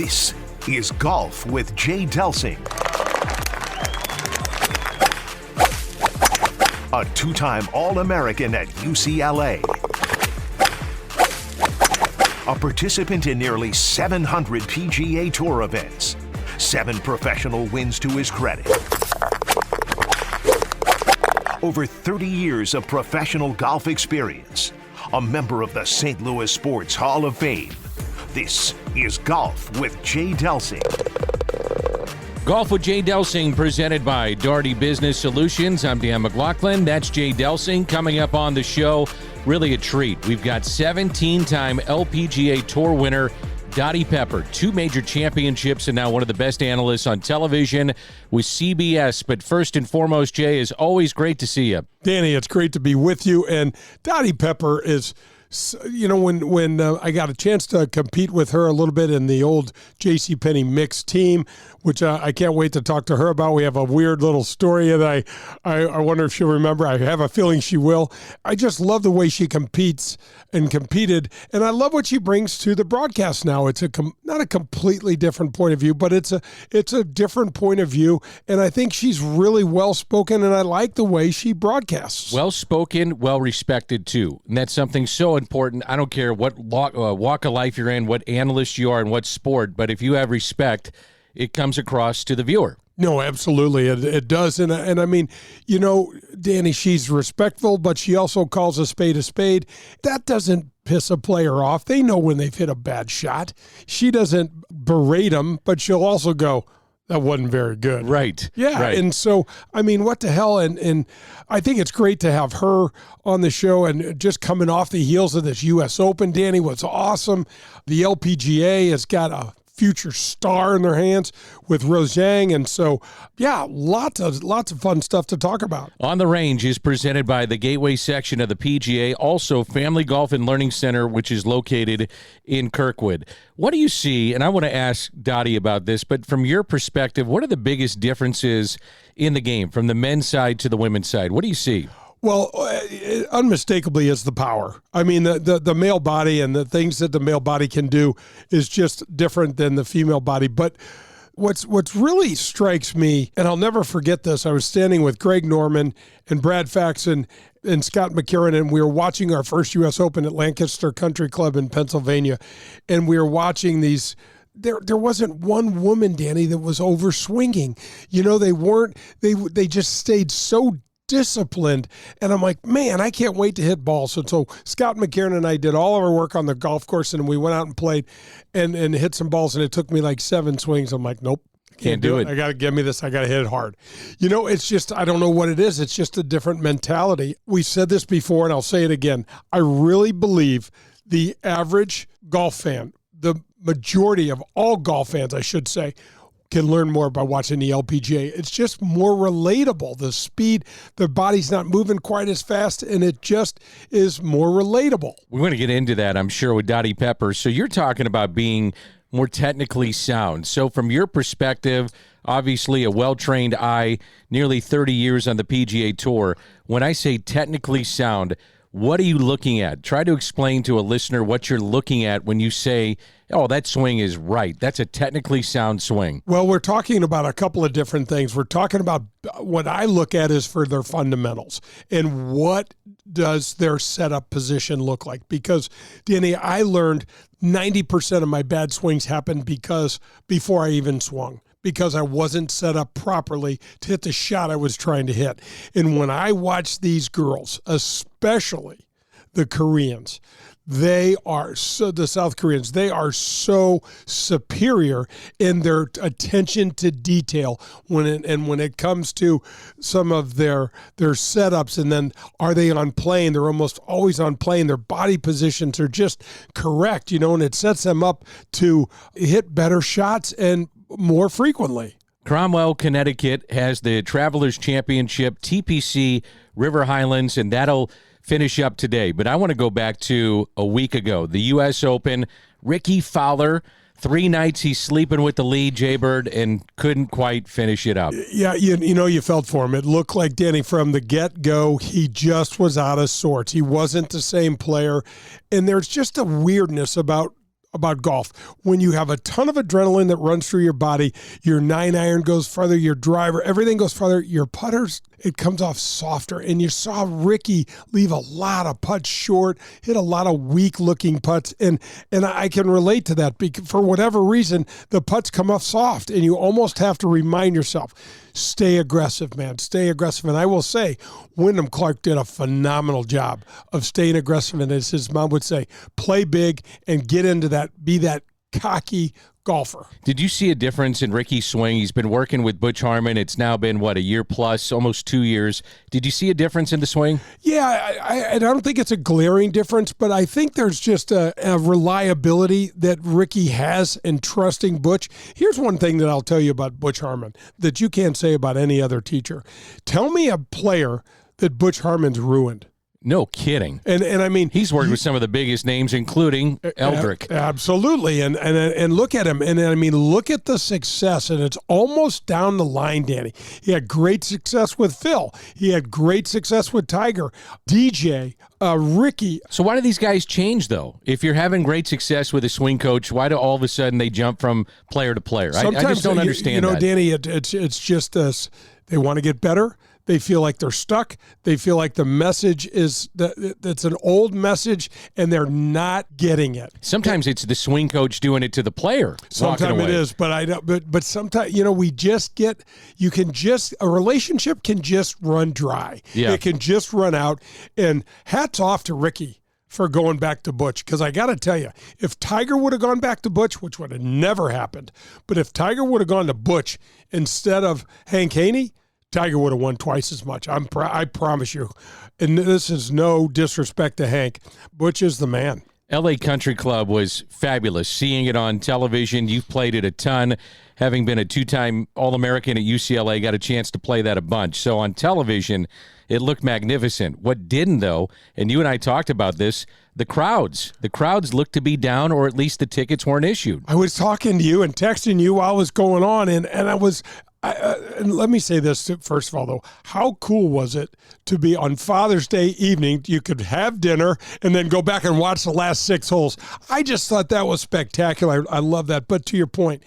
This is Golf with Jay Delsing. A two-time All-American at UCLA. A participant in nearly 700 PGA Tour events. 7 professional wins to his credit. Over 30 years of professional golf experience. A member of the St. Louis Sports Hall of Fame. This is Golf with Jay Delsing. Golf with Jay Delsing, presented by Dottie Business Solutions. I'm Dan McLaughlin. That's Jay Delsing. Coming up on the show, really a treat. We've got 17-time LPGA Tour winner Dottie Pepper, 2 major championships, and now one of the best analysts on television with CBS. But first and foremost, Jay, is always great to see you. Danny, it's great to be with you. And Dottie Pepper is, you know, when I got a chance to compete with her a little bit in the old JCPenney mixed team, which I can't wait to talk to her about. We have a weird little story that I wonder if she'll remember. I have a feeling she will. I just love the way she competes and competed, and I love what she brings to the broadcast now. It's not a completely different point of view, but it's a different point of view, and I think she's really well-spoken, and I like the way she broadcasts. Well-spoken, well-respected, too, and that's something so important. I don't care what walk of life you're in, what analyst you are, and what sport, but if you have respect, it comes across to the viewer. No, absolutely. It does. And I mean, you know, Danny, she's respectful, but she also calls a spade a spade. That doesn't piss a player off. They know when they've hit a bad shot. She doesn't berate them, but she'll also go, that wasn't very good. Right. Yeah. Right. And so, I mean, what the hell? And I think it's great to have her on the show, and just coming off the heels of this U.S. Open, Danny, was awesome. The LPGA has got a future star in their hands with Rose Zhang. And so, yeah, lots of fun stuff to talk about. On the Range is presented by the Gateway section of the PGA, also Family Golf and Learning Center, which is located in Kirkwood. What do you see, and I want to ask Dottie about this, but from your perspective, what are the biggest differences in the game from the men's side to the women's side? What do you see? Well, unmistakably is the power. I mean, the male body and the things that the male body can do is just different than the female body. But what's really strikes me, and I'll never forget this, I was standing with Greg Norman and Brad Faxon and Scott McCarron, and we were watching our first U.S. Open at Lancaster Country Club in Pennsylvania, and we were watching these. There wasn't one woman, Danny, that was over swinging. You know, they just stayed so disciplined, and I'm like, man, I can't wait to hit balls. And so Scott McCarron and I did all of our work on the golf course, and we went out and played and hit some balls, and it took me like 7 swings. I'm like, nope, can't do it. I got to give me this. I got to hit it hard. You know, it's just, I don't know what it is. It's just a different mentality. We've said this before, and I'll say it again. I really believe the average golf fan, the majority of all golf fans, I should say, can learn more by watching the LPGA. It's just more relatable. The speed, the body's not moving quite as fast, and it just is more relatable. We're going to get into that, I'm sure, with Dottie Pepper. So you're talking about being more technically sound. So from your perspective, obviously a well-trained eye, nearly 30 years on the PGA Tour. When I say technically sound, what are you looking at? Try to explain to a listener what you're looking at when you say, oh, that swing is right. That's a technically sound swing. Well, we're talking about a couple of different things. We're talking about what I look at is for their fundamentals and what does their setup position look like. Because, Danny, I learned 90% of my bad swings happened because before I even swung, because I wasn't set up properly to hit the shot I was trying to hit. And when I watch these girls, especially the Koreans, the South Koreans, they are so superior in their attention to detail when it comes to some of their setups, and then are they on plane? They're almost always on plane. Their body positions are just correct, you know, and it sets them up to hit better shots and more frequently. Cromwell, Connecticut has the Travelers Championship, TPC, River Highlands, and that'll finish up today. But I want to go back to a week ago, the U.S. Open. Ricky Fowler, 3 nights he's sleeping with the lead, Jaybird, and couldn't quite finish it up. Yeah, you know, you felt for him. It looked like, Danny, from the get-go, he just was out of sorts. He wasn't the same player. And there's just a weirdness about about golf. When you have a ton of adrenaline that runs through your body, your 9-iron goes farther, your driver, everything goes farther, your putters, it comes off softer. And you saw Ricky leave a lot of putts short, hit a lot of weak-looking putts. And I can relate to that because for whatever reason, the putts come off soft, and you almost have to remind yourself, stay aggressive, man. Stay aggressive. And I will say, Wyndham Clark did a phenomenal job of staying aggressive. And as his mom would say, play big and get into that, be that cocky golfer. Did you see a difference in Ricky's swing? He's been working with Butch Harmon. It's now been, a year plus, almost 2 years. Did you see a difference in the swing? Yeah, I don't think it's a glaring difference, but I think there's just a reliability that Ricky has in trusting Butch. Here's one thing that I'll tell you about Butch Harmon that you can't say about any other teacher. Tell me a player that Butch Harmon's ruined. No kidding. And I mean, he's worked with some of the biggest names, including Eldrick. Absolutely. And look at him. And I mean, look at the success. And it's almost down the line, Danny. He had great success with Phil. He had great success with Tiger, DJ, Ricky. So why do these guys change, though? If you're having great success with a swing coach, why do all of a sudden they jump from player to player? I just don't understand that. Danny, it's just this. They want to get better. They feel like they're stuck. They feel like the message is that's an old message, and they're not getting it. Sometimes it's the swing coach doing it to the player. Sometimes it is, but I don't. But sometimes we just get. You can just a relationship can just run dry. Yeah. It can just run out. And hats off to Ricky for going back to Butch, because I got to tell you, if Tiger would have gone back to Butch, which would have never happened, but if Tiger would have gone to Butch instead of Hank Haney, Tiger would have won twice as much. I promise you. And this is no disrespect to Hank. Butch is the man. LA Country Club was fabulous. Seeing it on television, you've played it a ton. Having been a 2-time All-American at UCLA, got a chance to play that a bunch. So on television, it looked magnificent. What didn't, though, and you and I talked about this, the crowds. The crowds looked to be down, or at least the tickets weren't issued. I was talking to you and texting you while it was going on, and I was – and let me say this, first of all, though. How cool was it to be on Father's Day evening? You could have dinner and then go back and watch the last 6 holes. I just thought that was spectacular. I love that. But to your point,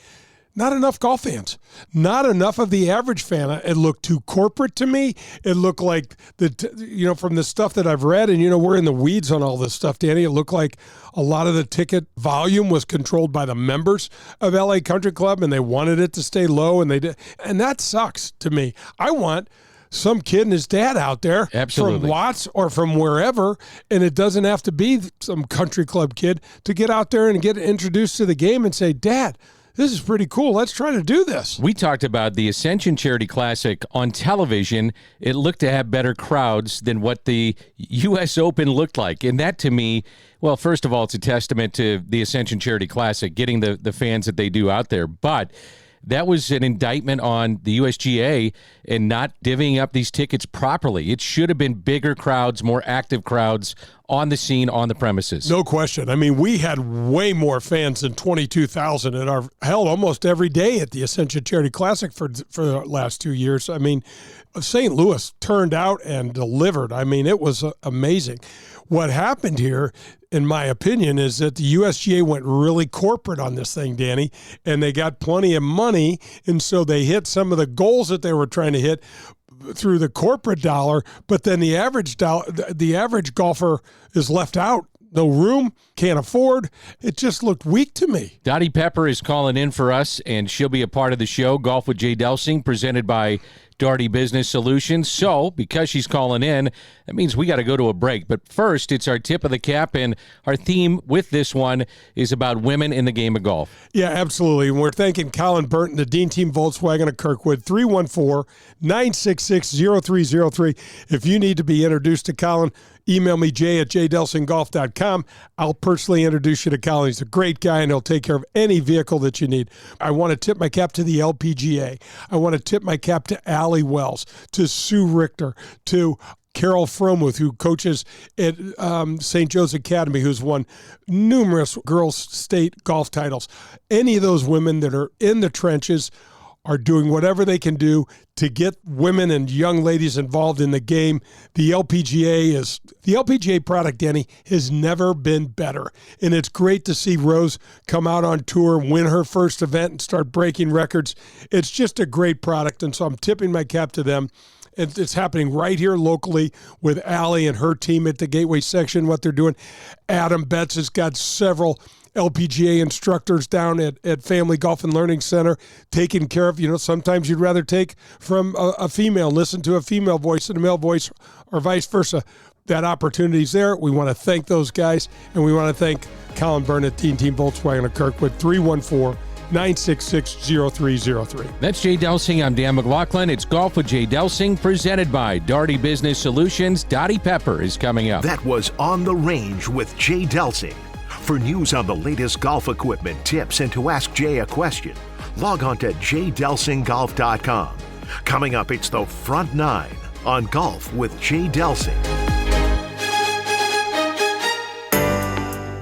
not enough golf fans. Not enough of the average fan. It looked too corporate to me. It looked like, from the stuff that I've read, and, we're in the weeds on all this stuff, Danny, it looked like a lot of the ticket volume was controlled by the members of LA Country Club, and they wanted it to stay low, and they did. And that sucks to me. I want some kid and his dad out there. Absolutely. From Watts or from wherever, and it doesn't have to be some country club kid to get out there and get introduced to the game and say, Dad, this is pretty cool. Let's try to do this. We talked about the Ascension Charity Classic on television. It looked to have better crowds than what the U.S. Open looked like. And that, to me, well, first of all, it's a testament to the Ascension Charity Classic, getting the fans that they do out there. But that was an indictment on the USGA and not divvying up these tickets properly. It should have been bigger crowds, more active crowds on the scene, on the premises. No question. I mean, we had way more fans than 22,000 and are held almost every day at the Ascension Charity Classic for the last 2 years. I mean, St. Louis turned out and delivered. I mean, it was amazing. What happened here, in my opinion, is that the USGA went really corporate on this thing, Danny, and they got plenty of money, and so they hit some of the goals that they were trying to hit through the corporate dollar, but then the average golfer is left out. No room, can't afford. It just looked weak to me. Dottie Pepper is calling in for us, and she'll be a part of the show, Golf with Jay Delsing, presented by Daugherty Business Solutions. So, because she's calling in, that means we got to go to a break. But first, it's our tip of the cap, and our theme with this one is about women in the game of golf. Yeah, absolutely. And we're thanking Colin Burton, the Dean Team Volkswagen of Kirkwood, 314-966-0303. If you need to be introduced to Colin, email me, jay@jdelsinggolf.com. I'll personally introduce you to Colin. He's a great guy, and he'll take care of any vehicle that you need. I want to tip my cap to the LPGA. I want to tip my cap to Allie Wells, to Sue Richter, to Carol Fromuth, who coaches at St. Joe's Academy, who's won numerous girls' state golf titles. Any of those women that are in the trenches are doing whatever they can do to get women and young ladies involved in the game. The LPGA product, Danny, has never been better. And it's great to see Rose come out on tour, win her first event, and start breaking records. It's just a great product, and so I'm tipping my cap to them. It's happening right here locally with Allie and her team at the Gateway section, what they're doing. Adam Betts has got several LPGA instructors down at Family Golf and Learning Center taking care of, sometimes you'd rather take from a female, listen to a female voice and a male voice, or vice versa. That opportunity's there. We want to thank those guys, and we want to thank Colin Burnett, Team Volkswagen of Kirkwood, 314-966-0303. That's Jay Delsing. I'm Dan McLaughlin. It's Golf with Jay Delsing, presented by Dottie Business Solutions. Dottie Pepper is coming up. That was On the Range with Jay Delsing. For news on the latest golf equipment, tips, and to ask Jay a question, log on to jdelsinggolf.com. Coming up, it's the Front Nine on Golf with Jay Delsing.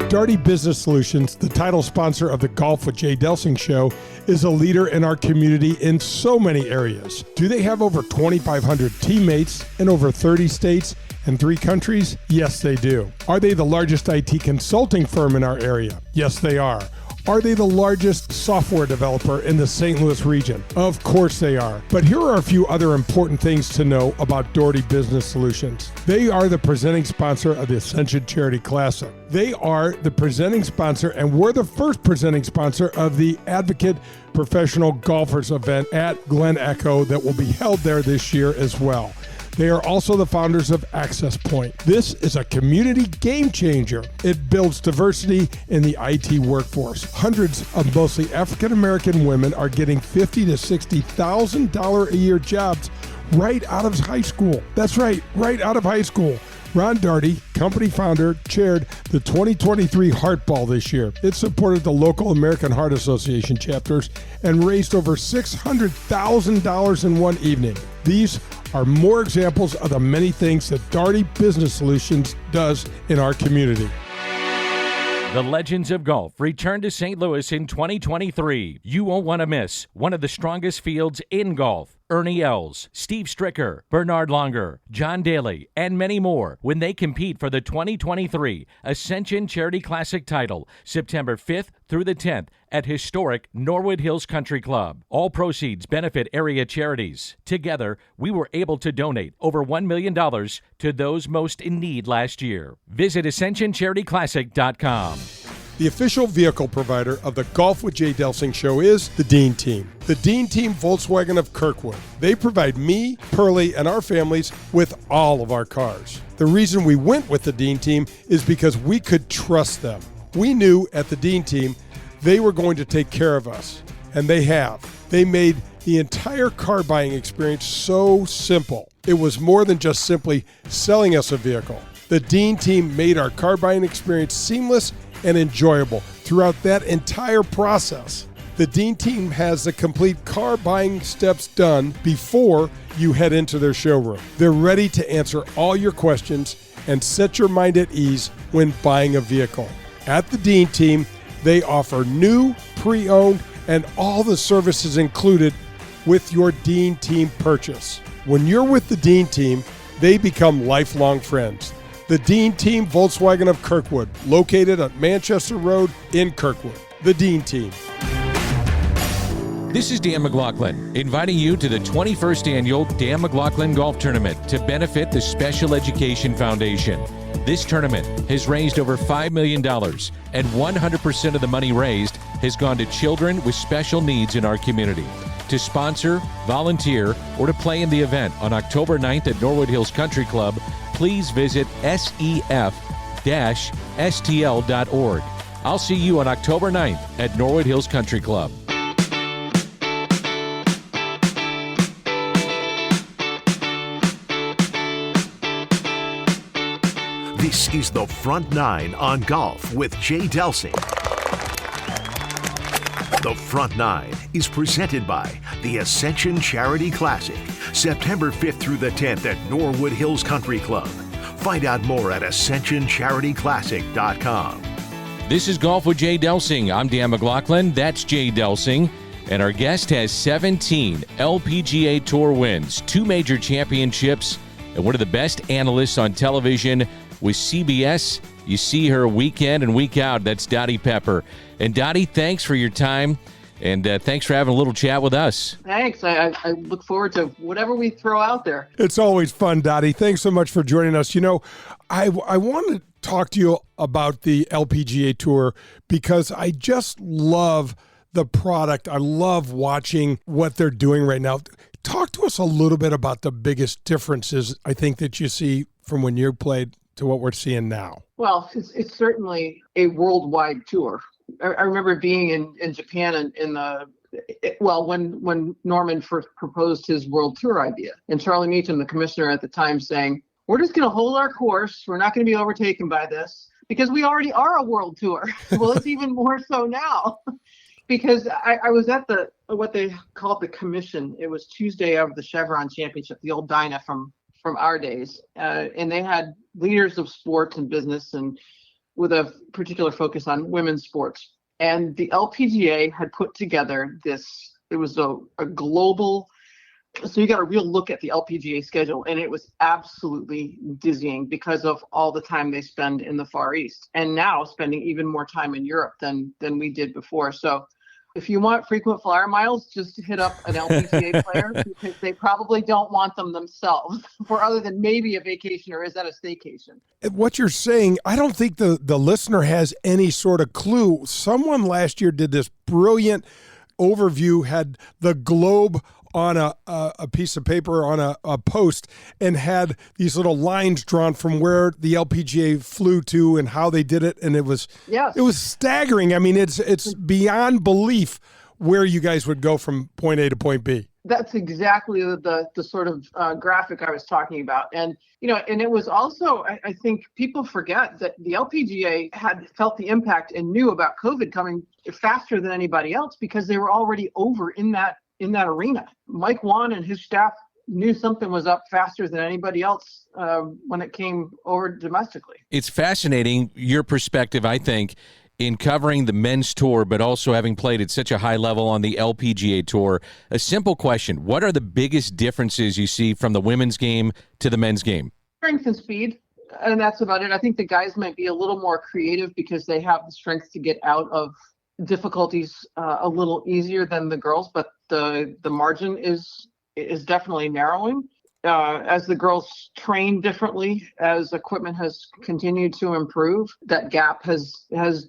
Dottie Business Solutions, the title sponsor of the Golf with Jay Delsing show, is a leader in our community in so many areas. Do they have over 2,500 teammates in over 30 states and 3 countries? Yes, they do. Are they the largest IT consulting firm in our area? Yes, they are. Are they the largest software developer in the St. Louis region? Of course they are. But here are a few other important things to know about Dottie Business Solutions. They are the presenting sponsor of the Ascension Charity Classic. They are the presenting sponsor, and we're the first presenting sponsor of the Advocate Professional Golfers event at Glen Echo that will be held there this year as well. They are also the founders of Access Point. This is a community game changer. It builds diversity in the IT workforce. Hundreds of mostly African-American women are getting $50,000 to $60,000 a year jobs right out of high school. That's right out of high school. Ron Darty, company founder, chaired the 2023 Heart Ball this year. It supported the local American Heart Association chapters and raised over $600,000 in one evening. These are more examples of the many things that Dottie Business Solutions does in our community. The Legends of Golf return to St. Louis in 2023. You won't want to miss one of the strongest fields in golf. Ernie Els, Steve Stricker, Bernard Longer, John Daly, and many more when they compete for the 2023 Ascension Charity Classic title, September 5th through the 10th at historic Norwood Hills Country Club. All proceeds benefit area charities. Together, we were able to donate over $1 million to those most in need last year. Visit AscensionCharityClassic.com. The official vehicle provider of the Golf with Jay Delsing show is the Dean Team. The Dean Team Volkswagen of Kirkwood. They provide me, Pearlie, and our families with all of our cars. The reason we went with the Dean Team is because we could trust them. We knew at the Dean Team they were going to take care of us, and they have. They made the entire car buying experience so simple. It was more than just simply selling us a vehicle. The Dean Team made our car buying experience seamless and enjoyable throughout that entire process. The Dean Team has the complete car buying steps done before you head into their showroom. They're ready to answer all your questions and set your mind at ease when buying a vehicle. At the Dean Team, they offer new, pre-owned, and all the services included with your Dean Team purchase. When you're with the Dean Team, they become lifelong friends. The Dean Team Volkswagen of Kirkwood, located at Manchester Road in Kirkwood. The Dean Team. This is Dan McLaughlin, inviting you to the 21st Annual Dan McLaughlin Golf Tournament to benefit the Special Education Foundation. This tournament has raised over $5 million, and 100% of the money raised has gone to children with special needs in our community. To sponsor, volunteer, or to play in the event on October 9th at Norwood Hills Country Club, please visit sef-stl.org. I'll see you on October 9th at Norwood Hills Country Club. This is the Front Nine on Golf with Jay Delsing. The Front Nine is presented by the Ascension Charity Classic, September 5th through the 10th at Norwood Hills Country Club. Find out more at AscensionCharityClassic.com. This is Golf with Jay Delsing. I'm Dan McLaughlin. That's Jay Delsing. And our guest has 17 LPGA Tour wins, 2 major championships, and one of the best analysts on television with CBS. You see her week in and week out. That's Dottie Pepper. And Dottie, thanks for your time, and thanks for having a little chat with us. Thanks. I look forward to whatever we throw out there. It's always fun, Dottie. Thanks so much for joining us. You know, I want to talk to you about the LPGA Tour because I just love the product. I love watching what they're doing right now. Talk to us a little bit about the biggest differences, I think, that you see from when you played to what we're seeing now. Well, it's certainly a worldwide tour. I remember being in Japan when Norman first proposed his world tour idea, and Charlie Meacham, the commissioner at the time, saying, "We're just going to hold our course. We're not going to be overtaken by this because we already are a world tour." Well, it's even more so now. Because I was at what they called the commission. It was Tuesday of the Chevron Championship, the old Dyna from our days. And they had leaders of sports and business, and with a particular focus on women's sports. And the LPGA had put together it was a global, so you got a real look at the LPGA schedule, and it was absolutely dizzying because of all the time they spend in the Far East, and now spending even more time in Europe than we did before. So if you want frequent flyer miles, just hit up an LPGA player because they probably don't want them themselves for other than maybe a vacation, or is that a staycation? What you're saying, I don't think the listener has any sort of clue. Someone last year did this brilliant overview, had the globe on a piece of paper on a post, and had these little lines drawn from where the LPGA flew to and how they did it, and it was staggering. I mean, it's beyond belief where you guys would go from point A to point B. That's exactly the sort of graphic I was talking about. And, and it was also, I think people forget that the LPGA had felt the impact and knew about COVID coming faster than anybody else because they were already over in that arena. Mike Wan and his staff knew something was up faster than anybody else when it came over domestically. It's fascinating, your perspective, I think, in covering the men's tour, but also having played at such a high level on the LPGA Tour. A simple question: what are the biggest differences you see from the women's game to the men's game? Strength and speed, and that's about it. I think the guys might be a little more creative because they have the strength to get out of difficulties a little easier than the girls, but the margin is definitely narrowing. As the girls train differently, as equipment has continued to improve, that gap has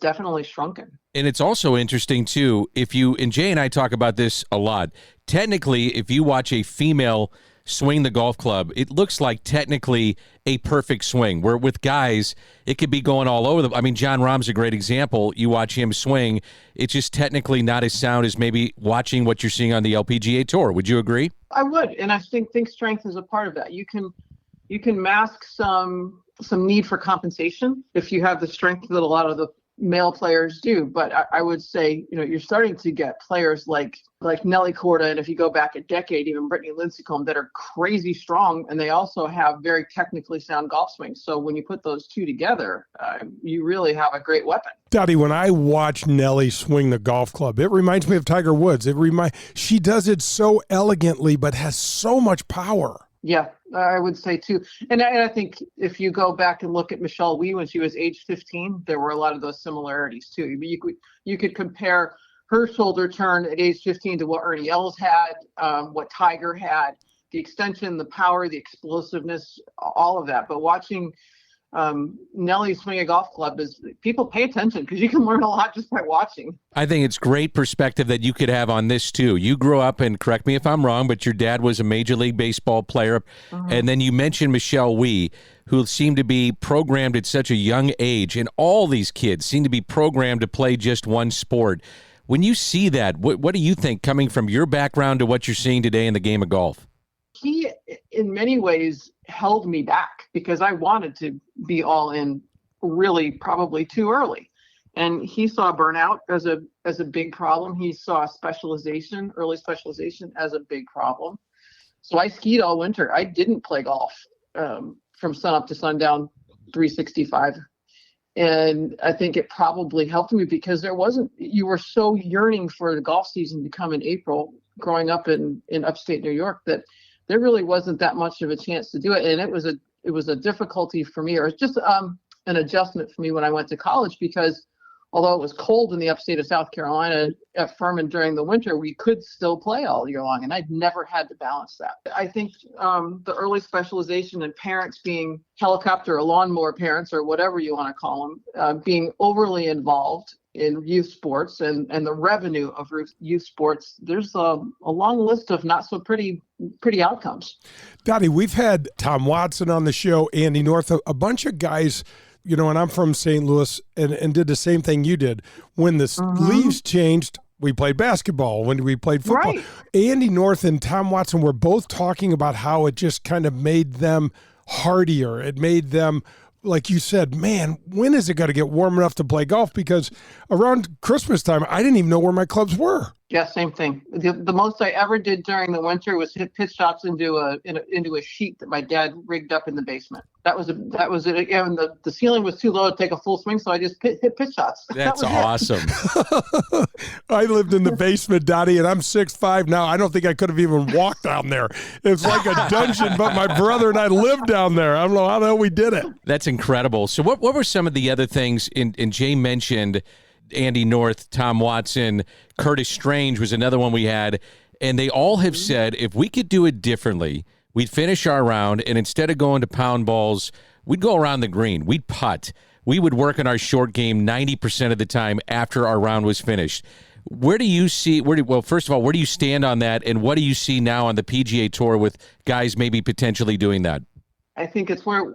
definitely shrunken. And it's also interesting, too, and Jay and I talk about this a lot, technically, if you watch a female swing the golf club, it looks like technically a perfect swing, where with guys, it could be going all over. John Rahm's a great example. You watch him swing, it's just technically not as sound as maybe watching what you're seeing on the LPGA Tour. Would you agree? I would, and I think strength is a part of that. You can mask some need for compensation if you have the strength that a lot of the male players do, but I would say, you're starting to get players like Nelly Korda, and if you go back a decade, even Brittany Lincecum, that are crazy strong, and they also have very technically sound golf swings. So when you put those two together, you really have a great weapon. Dottie, when I watch Nelly swing the golf club, it reminds me of Tiger Woods. She does it so elegantly, but has so much power. Yeah, I would say too. And I think if you go back and look at Michelle Wie when she was age 15, there were a lot of those similarities too. You could compare her shoulder turn at age 15 to what Ernie Els had, what Tiger had, the extension, the power, the explosiveness, all of that. But watching Nelly swing a golf club is, people pay attention because you can learn a lot just by watching. I think it's great perspective that you could have on this too. You grew up, and correct me if I'm wrong, but your dad was a Major League Baseball player. And then you mentioned Michelle Wie, who seemed to be programmed at such a young age, and all these kids seem to be programmed to play just one sport. When you see that, what do you think, coming from your background to what you're seeing today in the game of golf? He, in many ways, held me back because I wanted to be all in really probably too early. And he saw burnout as a big problem. He saw early specialization as a big problem. So I skied all winter. I didn't play golf from sunup to sundown, 365. And I think it probably helped me because you were so yearning for the golf season to come in April growing up in upstate New York that there really wasn't that much of a chance to do it. And it was a difficulty for me, or it's just an adjustment for me when I went to college, because although it was cold in the upstate of South Carolina at Furman during the winter, we could still play all year long. And I'd never had to balance that. I think the early specialization and parents being helicopter or lawnmower parents, or whatever you want to call them, being overly involved in youth sports and the revenue of youth sports, there's a long list of not so pretty outcomes. Dottie, we've had Tom Watson on the show, Andy North, a bunch of guys, and I'm from St. Louis and did the same thing you did. When the leaves changed, we played basketball. When we played football, right. Andy North and Tom Watson were both talking about how it just kind of made them hardier. It made them, like you said, man, when is it going to get warm enough to play golf? Because around Christmas time, I didn't even know where my clubs were. Yeah, same thing. The most I ever did during the winter was hit pitch shots into a sheet that my dad rigged up in the basement. That was it. And the ceiling was too low to take a full swing, so I just hit pitch shots. That's awesome. I lived in the basement, Dottie, and I'm 6'5" now. I don't think I could have even walked down there. It's like a dungeon, but my brother and I lived down there. I don't know how the hell we did it. That's incredible. So what were some of the other things, and Jay mentioned Andy North, Tom Watson, Curtis Strange was another one we had, and they all have said if we could do it differently, we'd finish our round, and instead of going to pound balls, we'd go around the green. We'd putt. We would work on our short game 90% of the time after our round was finished. Where do you see, first of all, where do you stand on that, and what do you see now on the PGA Tour with guys maybe potentially doing that? I think it's where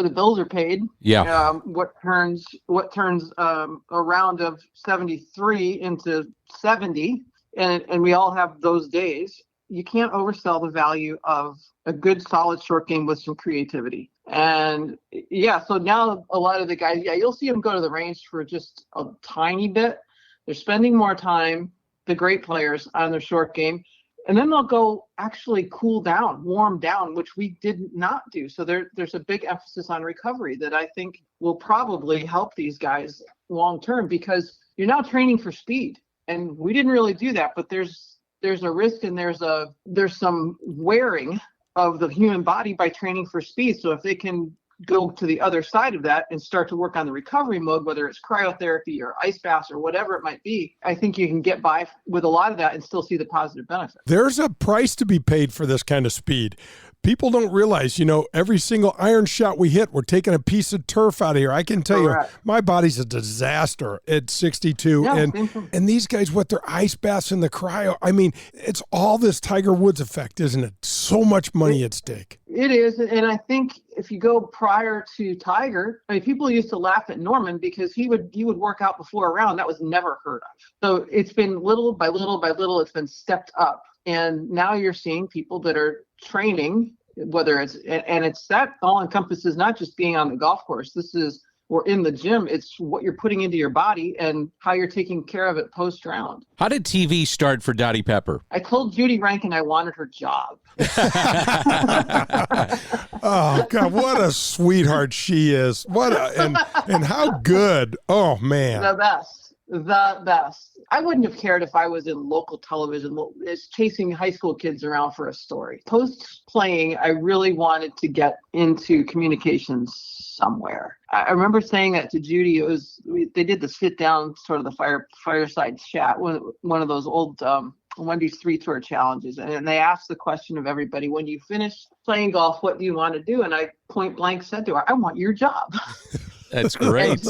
the bills are paid. Yeah. What turns a round of 73 into 70, and we all have those days. You can't oversell the value of a good, solid short game with some creativity. And yeah, so now a lot of the guys, you'll see them go to the range for just a tiny bit. They're spending more time, the great players, on their short game. And then they'll go actually cool down, warm down, which we did not do. So there's a big emphasis on recovery that I think will probably help these guys long term, because you're now training for speed. And we didn't really do that, but there's a risk, and there's some wearing of the human body by training for speed. So if they can go to the other side of that and start to work on the recovery mode, whether it's cryotherapy or ice baths or whatever it might be, I think you can get by with a lot of that and still see the positive benefit. There's a price to be paid for this kind of speed. People don't realize, every single iron shot we hit, we're taking a piece of turf out of here. I can tell you, my body's a disaster at 62. Yeah, and these guys with their ice baths and the cryo, I mean, it's all this Tiger Woods effect, isn't it? So much money at stake. It is. And I think if you go prior to Tiger, people used to laugh at Norman because he would work out before a round. That was never heard of. So it's been little by little by little, it's been stepped up. And now you're seeing people that are training, whether it's that all encompasses not just being on the golf course. Or in the gym. It's what you're putting into your body and how you're taking care of it post round. How did TV start for Dottie Pepper? I told Judy Rankin I wanted her job. Oh God, what a sweetheart she is! And how good! Oh man, the best. I wouldn't have cared if I was in local television, chasing high school kids around for a story. Post playing, I really wanted to get into communications somewhere. I remember saying that to Judy. They did the sit down, sort of the fireside chat, one of those old Wendy's 3 Tour challenges, and they asked the question of everybody: when you finish playing golf, what do you want to do? And I point blank said to her, I want your job. That's great.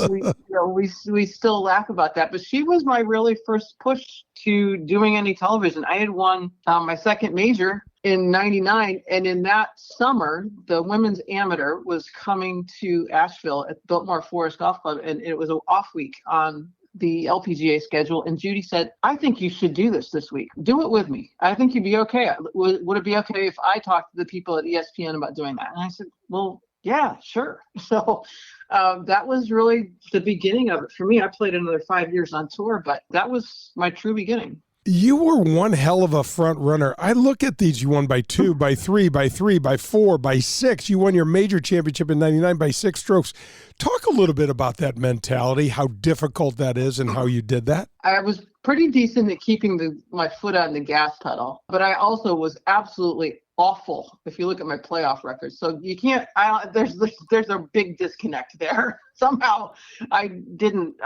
We still laugh about that, but she was my really first push to doing any television. I had won my second major in '99, and in that summer, the women's amateur was coming to Asheville at Biltmore Forest Golf Club, and it was an off week on the LPGA schedule. And Judy said, I think you should do this week. Do it with me. I think you'd be okay. Would it be okay if I talked to the people at ESPN about doing that? And I said, well, yeah, sure. So that was really the beginning of it for me. I played another 5 years on tour, but that was my true beginning. You were one hell of a front runner. I look at these. You won by 2, by 3, by 3, by 4, by 6. You won your major championship in 99 by 6 strokes. Talk a little bit about that mentality, how difficult that is and how you did that. I was pretty decent at keeping my foot on the gas pedal, but I also was absolutely awful if you look at my playoff record. So you can't, there's a big disconnect there. Somehow I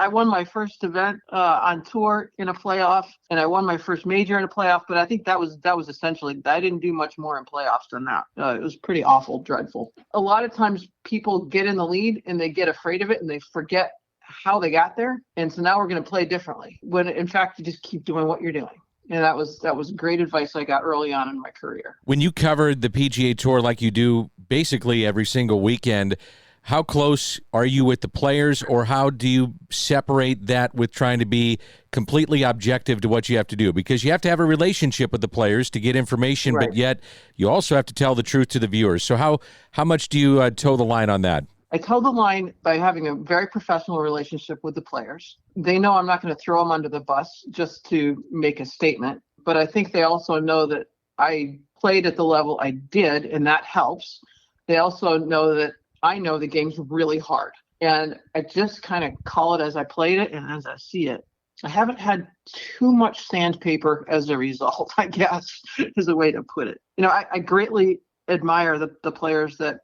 won my first event on tour in a playoff, and I won my first major in a playoff, but I think that was essentially, I didn't do much more in playoffs than that. It was pretty awful, dreadful. A lot of times people get in the lead and they get afraid of it and they forget how they got there. And so now we're going to play differently, when in fact you just keep doing what you're doing. And that was great advice I got early on in my career. When you covered the PGA Tour like you do basically every single weekend, how close are you with the players, or how do you separate that with trying to be completely objective to what you have to do? Because you have to have a relationship with the players to get information, right, but yet you also have to tell the truth to the viewers. So how much do you toe the line on that? I toe the line by having a very professional relationship with the players. They know I'm not going to throw them under the bus just to make a statement, but I think they also know that I played at the level I did, and that helps. They also know that I know the game's really hard, and I just kind of call it as I played it and as I see it. I haven't had too much sandpaper as a result, I guess, is a way to put it. I greatly admire the players that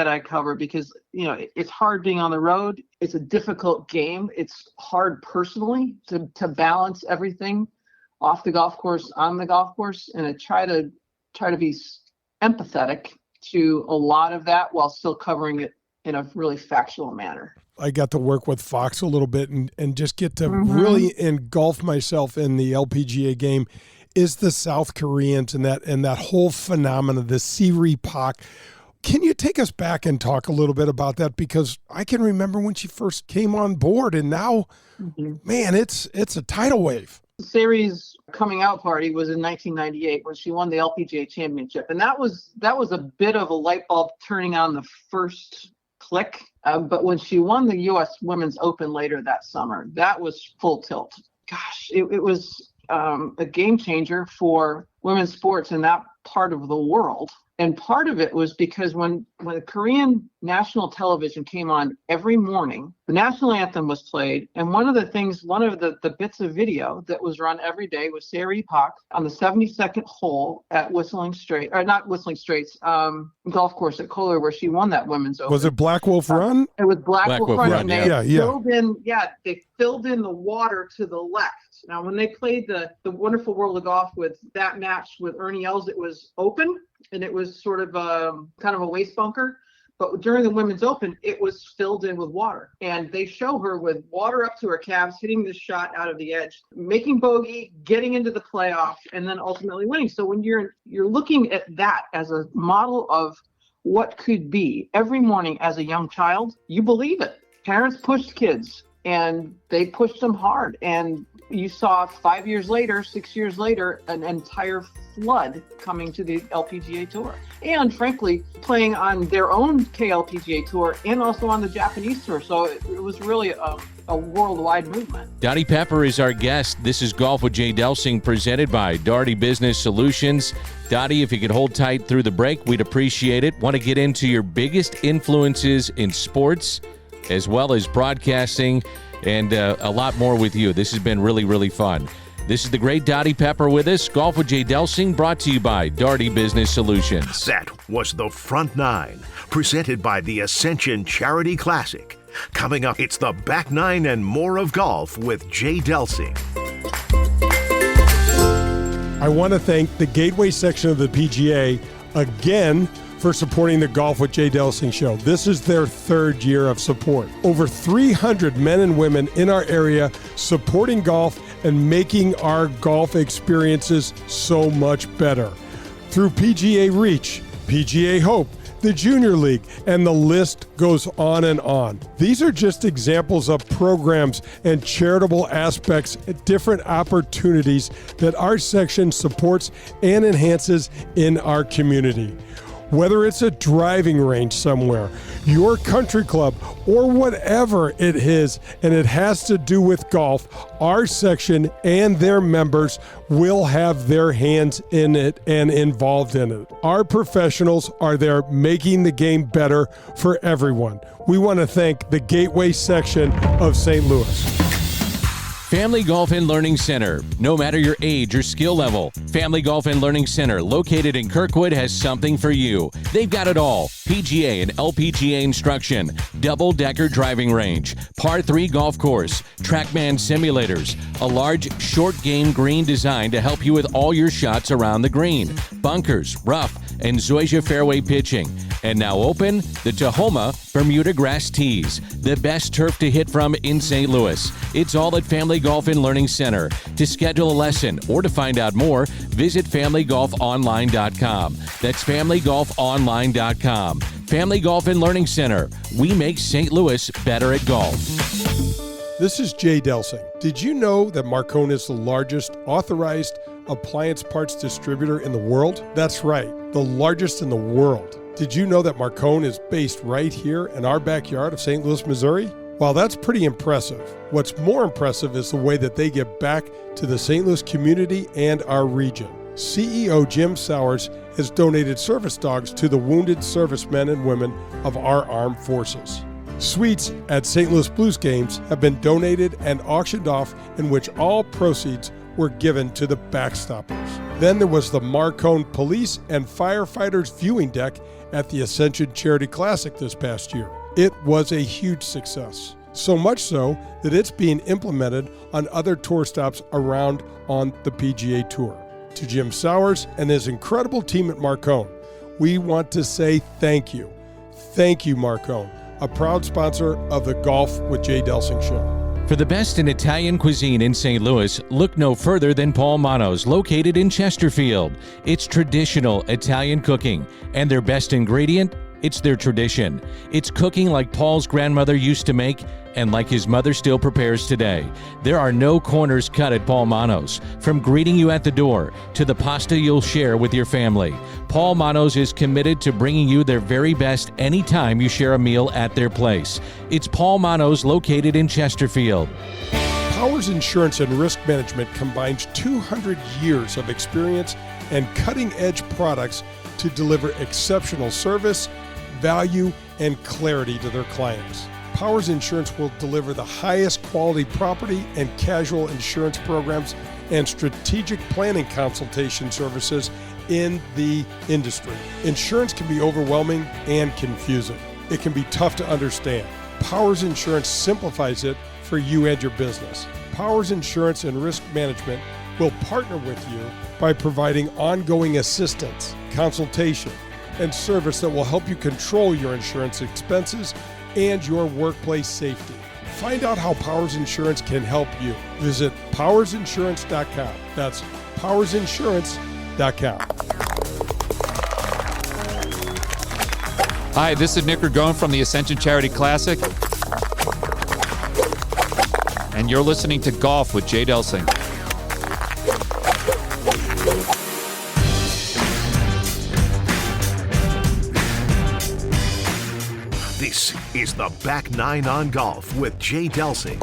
I cover, because it's hard being on the road. It's a difficult game. It's hard personally to balance everything off the golf course, on the golf course, and I try to be empathetic to a lot of that while still covering it in a really factual manner. I got to work with Fox a little bit and just get to really engulf myself in the LPGA game. Is the South Koreans and that whole phenomenon, the Siri Pak. Can you take us back and talk a little bit about that? Because I can remember when she first came on board, and now, man, it's a tidal wave. Sari's coming out party was in 1998 when she won the LPGA championship. And that was a bit of a light bulb turning on the first click. But when she won the U.S. Women's Open later that summer, that was full tilt. Gosh, it was a game changer for women's sports in that part of the world. And part of it was because when the Korean national television came on every morning, the national anthem was played. And one of the bits of video that was run every day was Sari Pak on the 72nd hole at golf course at Kohler, where she won that women's Open. Was it Black Wolf Run? It was Black Wolf Run. They filled in the water to the left. Now, when they played the Wonderful World of Golf with that match with Ernie Els, it was open. And it was sort of kind of a waist bunker. But during the Women's Open, it was filled in with water. And they show her with water up to her calves, hitting this shot out of the edge, making bogey, getting into the playoff, and then ultimately winning. So when you're looking at that as a model of what could be every morning as a young child, you believe it. Parents pushed kids, and they pushed them hard. And you saw 5 years later, 6 years later, an entire flood coming to the LPGA Tour. And frankly, playing on their own KLPGA Tour and also on the Japanese Tour. So it was really a worldwide movement. Dottie Pepper is our guest. This is Golf with Jay Delsing, presented by Dottie Business Solutions. Dottie, if you could hold tight through the break, we'd appreciate it. Want to get into your biggest influences in sports, as well as broadcasting, and a lot more with you. This has been really, really fun. This is the great Dottie Pepper with us. Golf with Jay Delsing, brought to you by Dottie Business Solutions. That was the Front Nine, presented by the Ascension Charity Classic. Coming up, it's the Back Nine and more of golf with Jay Delsing. I want to thank the Gateway section of the PGA again for supporting the Golf with Jay Delsing show. This is their third year of support. Over 300 men and women in our area supporting golf and making our golf experiences so much better. Through PGA Reach, PGA Hope, the Junior League, and the list goes on and on. These are just examples of programs and charitable aspects, different opportunities that our section supports and enhances in our community. Whether it's a driving range somewhere, your country club, or whatever it is, and it has to do with golf, our section and their members will have their hands in it and involved in it. Our professionals are there making the game better for everyone. We want to thank the Gateway section of St. Louis. Family Golf and Learning Center. No matter your age or skill level, Family Golf and Learning Center, located in Kirkwood, has something for you. They've got it all: PGA and LPGA instruction, double-decker driving range, par 3 golf course, TrackMan simulators, a large short game green designed to help you with all your shots around the green, bunkers, rough, and Zoysia fairway pitching. And now open, the Tahoma Bermuda Grass Tees, the best turf to hit from in St. Louis. It's all at Family Golf and Learning Center. To schedule a lesson or to find out more, visit FamilyGolfOnline.com. That's FamilyGolfOnline.com. Family Golf and Learning Center. We make St. Louis better at golf. This is Jay Delsing. Did you know that Marcone is the largest authorized appliance parts distributor in the world? That's right, the largest in the world. Did you know that Marcone is based right here in our backyard of St. Louis, Missouri? Well, that's pretty impressive. What's more impressive is the way that they give back to the St. Louis community and our region. CEO Jim Sowers has donated service dogs to the wounded servicemen and women of our armed forces. Suites at St. Louis Blues games have been donated and auctioned off, in which all proceeds were given to the backstoppers. Then there was the Marcone Police and Firefighters viewing deck at the Ascension Charity Classic this past year. It was a huge success, so much so that it's being implemented on other tour stops around on the PGA Tour. To Jim Sowers and his incredible team at Marcone, we want to say thank you. Thank you, Marcone, a proud sponsor of the Golf with Jay Delsing show. For the best in Italian cuisine in St. Louis, look no further than Paul Manno's, located in Chesterfield. It's traditional Italian cooking, and their best ingredient, it's their tradition. It's cooking like Paul's grandmother used to make, and like his mother still prepares today. There are no corners cut at Paul Manno's. From greeting you at the door to the pasta you'll share with your family, Paul Manno's is committed to bringing you their very best anytime you share a meal at their place. It's Paul Manno's, located in Chesterfield. Powers Insurance and Risk Management combines 200 years of experience and cutting-edge products to deliver exceptional service, value, and clarity to their clients. Powers Insurance will deliver the highest quality property and casual insurance programs and strategic planning consultation services in the industry. Insurance can be overwhelming and confusing. It can be tough to understand. Powers Insurance simplifies it for you and your business. Powers Insurance and Risk Management will partner with you by providing ongoing assistance, consultation, and service that will help you control your insurance expenses and your workplace safety. Find out how Powers Insurance can help you. Visit powersinsurance.com. That's powersinsurance.com. Hi, this is Nick Ragone from the Ascension Charity Classic, and you're listening to Golf with Jay Delsing. This is the Back Nine on Golf with Jay Delsing.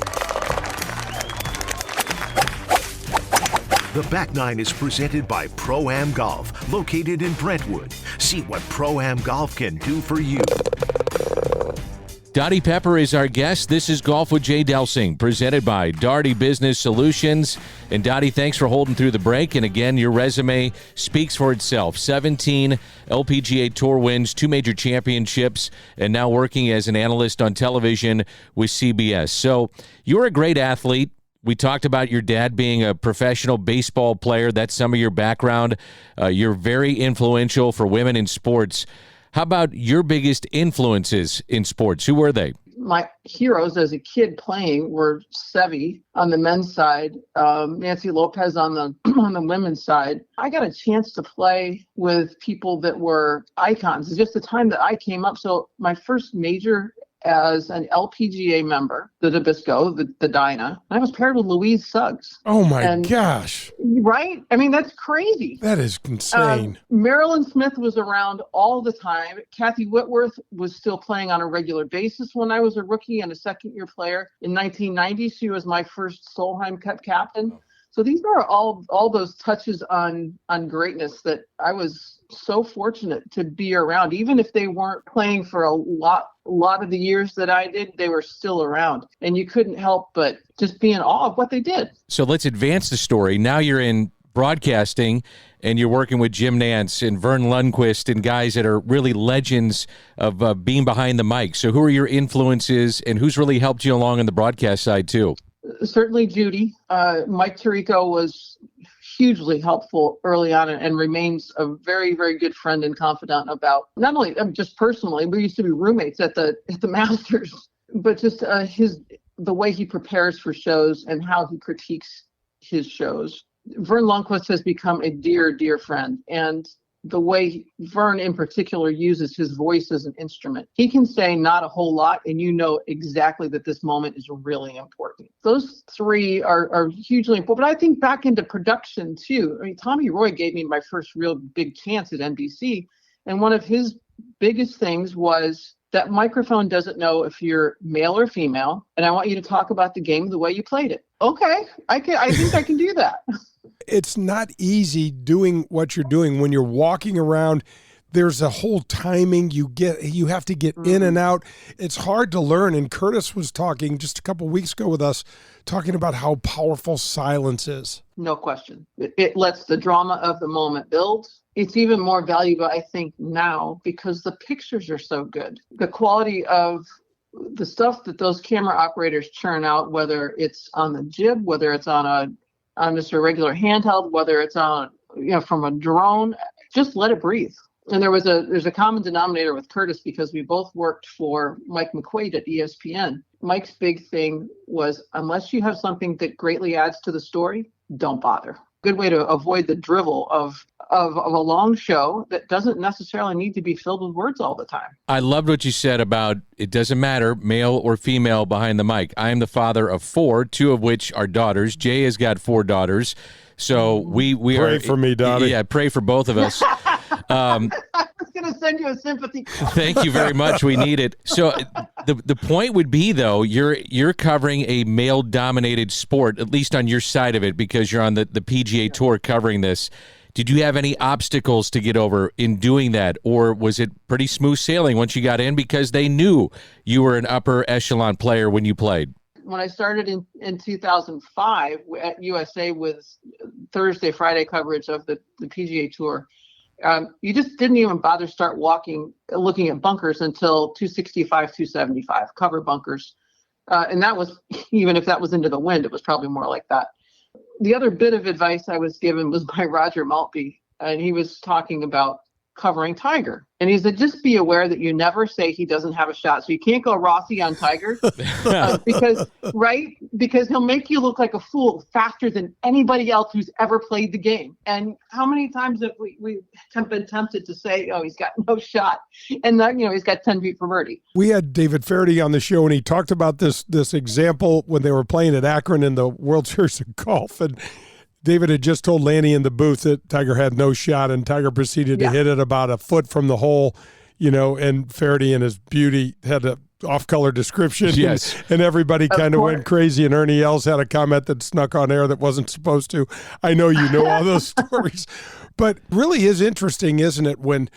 The Back Nine is presented by Pro-Am Golf, located in Brentwood. See what Pro-Am Golf can do for you. Dottie Pepper is our guest. This is Golf with Jay Delsing, presented by Dottie Business Solutions. And Dottie, thanks for holding through the break. And again, your resume speaks for itself. 17 LPGA Tour wins, 2 major championships, and now working as an analyst on television with CBS. So you're a great athlete. We talked about your dad being a professional baseball player. That's some of your background. You're very influential for women in sports. How about your biggest influences in sports? Who were they? My heroes as a kid playing were Seve on the men's side, Nancy Lopez on the women's side. I got a chance to play with people that were icons. It's just the time that I came up. So my first major as an LPGA member, the Nabisco, the Dyna. And I was paired with Louise Suggs. Oh, my gosh. Right? I mean, that's crazy. That is insane. Marilyn Smith was around all the time. Kathy Whitworth was still playing on a regular basis when I was a rookie and a second-year player. In 1990, she was my first Solheim Cup captain. So these are all those touches on greatness that I was so fortunate to be around. Even if they weren't playing for a lot of the years that I did, they were still around. And you couldn't help but just be in awe of what they did. So let's advance the story. Now you're in broadcasting and you're working with Jim Nance and Vern Lundquist and guys that are really legends of being behind the mic. So who are your influences and who's really helped you along on the broadcast side too? Certainly Judy. Mike Tirico was hugely helpful early on and remains a very, very good friend and confidant about not only just personally, we used to be roommates at the Masters, but just the way he prepares for shows and how he critiques his shows. Vern Lundquist has become a dear, dear friend, and the way Vern in particular uses his voice as an instrument. He can say not a whole lot, and you know exactly that this moment is really important. Those three are hugely important. But I think back into production too. I mean, Tommy Roy gave me my first real big chance at NBC, and one of his biggest things was that microphone doesn't know if you're male or female, and I want you to talk about the game the way you played it. Okay, I think I can do that. It's not easy doing what you're doing when you're walking around. There's a whole timing you have to get in and out. It's hard to learn. And Curtis was talking just a couple weeks ago with us, talking about how powerful silence is. No question. It lets the drama of the moment build. It's even more valuable, I think, now because the pictures are so good. The quality of the stuff that those camera operators churn out, whether it's on the jib, whether it's on just a regular handheld, whether it's on, from a drone, just let it breathe. And there's a common denominator with Curtis because we both worked for Mike McQuaid at ESPN. Mike's big thing was, unless you have something that greatly adds to the story, don't bother. Good way to avoid the drivel of a long show that doesn't necessarily need to be filled with words all the time. I loved what you said about it doesn't matter, male or female behind the mic. I am the father of 4, 2 of which are daughters. Jay has got 4 daughters. So we pray for me, Dottie. Yeah, pray for both of us. I was going to send you a sympathy call. Thank you very much. We need it. So the point would be, though, you're covering a male-dominated sport, at least on your side of it, because you're on the PGA Tour covering this. Did you have any obstacles to get over in doing that, or was it pretty smooth sailing once you got in because they knew you were an upper echelon player when you played? When I started in 2005 at USA with Thursday, Friday coverage of the PGA Tour, you just didn't even bother start looking at bunkers until 265, 275, cover bunkers. And that was, even if that was into the wind, it was probably more like that. The other bit of advice I was given was by Roger Maltby, and he was talking about covering Tiger. And he said, just be aware that you never say he doesn't have a shot. So you can't go Rossi on Tiger because he'll make you look like a fool faster than anybody else who's ever played the game. And how many times have we been tempted to say, oh, he's got no shot. And then, he's got 10 feet for birdie. We had David Faraday on the show, and he talked about this example when they were playing at Akron in the World Series of Golf. And David had just told Lanny in the booth that Tiger had no shot, and Tiger proceeded to hit it about a foot from the hole, and Faraday in his beauty had a off-color description. Yes. And everybody kind of went crazy, and Ernie Els had a comment that snuck on air that wasn't supposed to. I know you know all those stories. But really is interesting, isn't it, when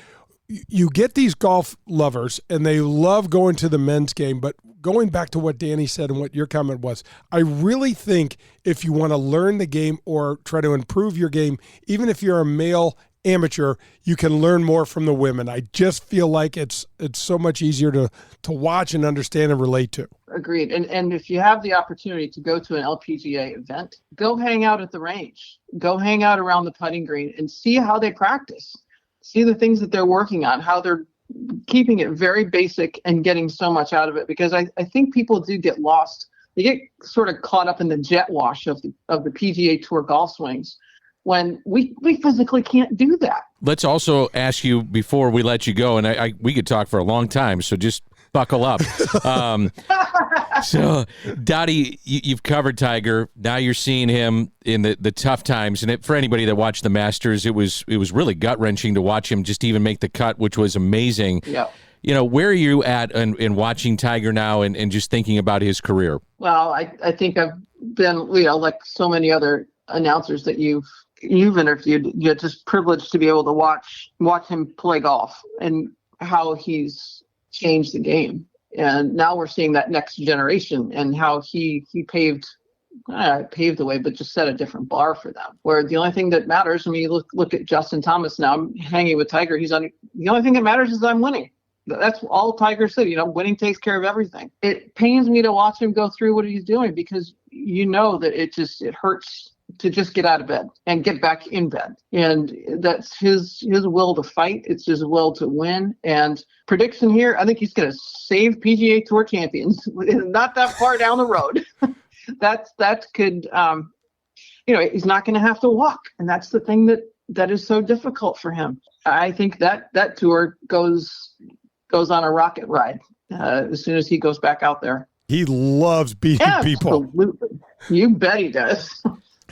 you get these golf lovers and they love going to the men's game, but going back to what Danny said and what your comment was, I really think if you want to learn the game or try to improve your game, even if you're a male amateur, you can learn more from the women. I just feel like it's so much easier to watch and understand and relate to. Agreed. And if you have the opportunity to go to an LPGA event, go hang out at the range, go hang out around the putting green and see how they practice. See the things that they're working on, how they're keeping it very basic and getting so much out of it. Because I think people do get lost. They get sort of caught up in the jet wash of the PGA Tour golf swings when we physically can't do that. Let's also ask you before we let you go, and we could talk for a long time, so just buckle up. So, Dottie, you've covered Tiger. Now you're seeing him in the tough times. And for anybody that watched the Masters, it was really gut-wrenching to watch him just even make the cut, which was amazing. Yeah. Where are you at in watching Tiger now and just thinking about his career? Well, I think I've been, like so many other announcers that you've interviewed, you're just privileged to be able to watch him play golf and how he's changed the game. And now we're seeing that next generation and how he paved the way, but just set a different bar for them. Where the only thing that matters, I mean, you look at Justin Thomas now, I'm hanging with Tiger. The only thing that matters is I'm winning. That's all Tiger said. Winning takes care of everything. It pains me to watch him go through what he's doing because that it hurts to just get out of bed and get back in bed. And that's his will to fight. It's his will to win. And prediction here, I think he's going to save PGA Tour champions. Not that far down the road. that could, he's not going to have to walk. And that's the thing that is so difficult for him. I think that tour goes on a rocket ride as soon as he goes back out there. He loves beating people. Absolutely. You bet he does.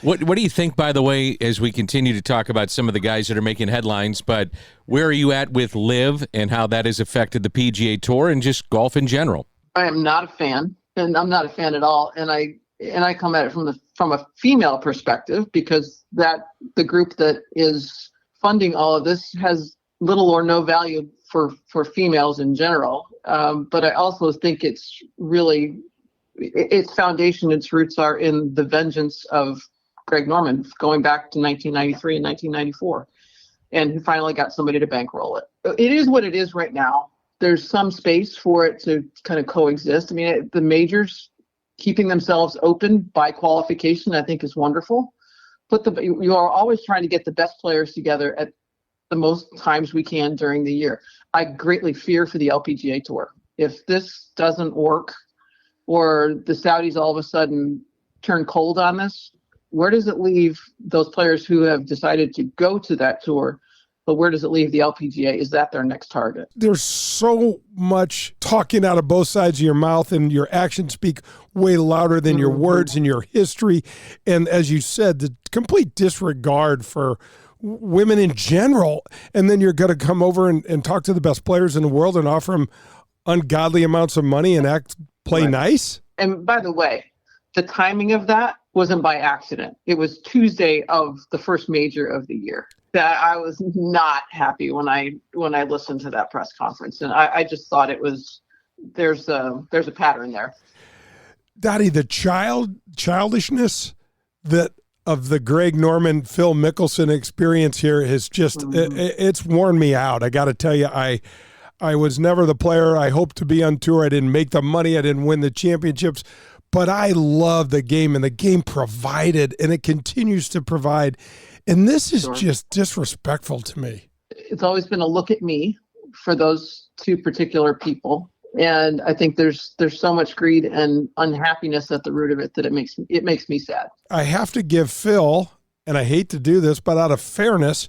What do you think, by the way, as we continue to talk about some of the guys that are making headlines, but where are you at with LIV and how that has affected the PGA Tour and just golf in general? I am not a fan, and I'm not a fan at all. And I come at it from a female perspective because the group that is funding all of this has little or no value for females in general. But I also think it's really its foundation, its roots are in the vengeance of Greg Norman going back to 1993 and 1994. And he finally got somebody to bankroll it. It is what it is right now. There's some space for it to kind of coexist. I mean, the majors keeping themselves open by qualification, I think is wonderful. You are always trying to get the best players together at the most times we can during the year. I greatly fear for the LPGA Tour. If this doesn't work or the Saudis all of a sudden turn cold on this, where does it leave those players who have decided to go to that tour? But where does it leave the LPGA? Is that their next target? There's so much talking out of both sides of your mouth, and your actions speak way louder than your words and your history. And as you said, the complete disregard for women in general. And then you're going to come over and talk to the best players in the world and offer them ungodly amounts of money and play right. Nice. And by the way, the timing of that wasn't by accident. It was Tuesday of the first major of the year. That I was not happy when I listened to that press conference, and I just thought there's a pattern there. Dottie, the childishness that of the Greg Norman, Phil Mickelson experience here has just it's worn me out. I got to tell you, I was never the player I hoped to be on tour. I didn't make the money. I didn't win the championships. But I love the game, and the game provided, and it continues to provide. And this is just disrespectful to me. It's always been a look at me for those two particular people. And I think there's so much greed and unhappiness at the root of it that it makes me sad. I have to give Phil, and I hate to do this, but out of fairness,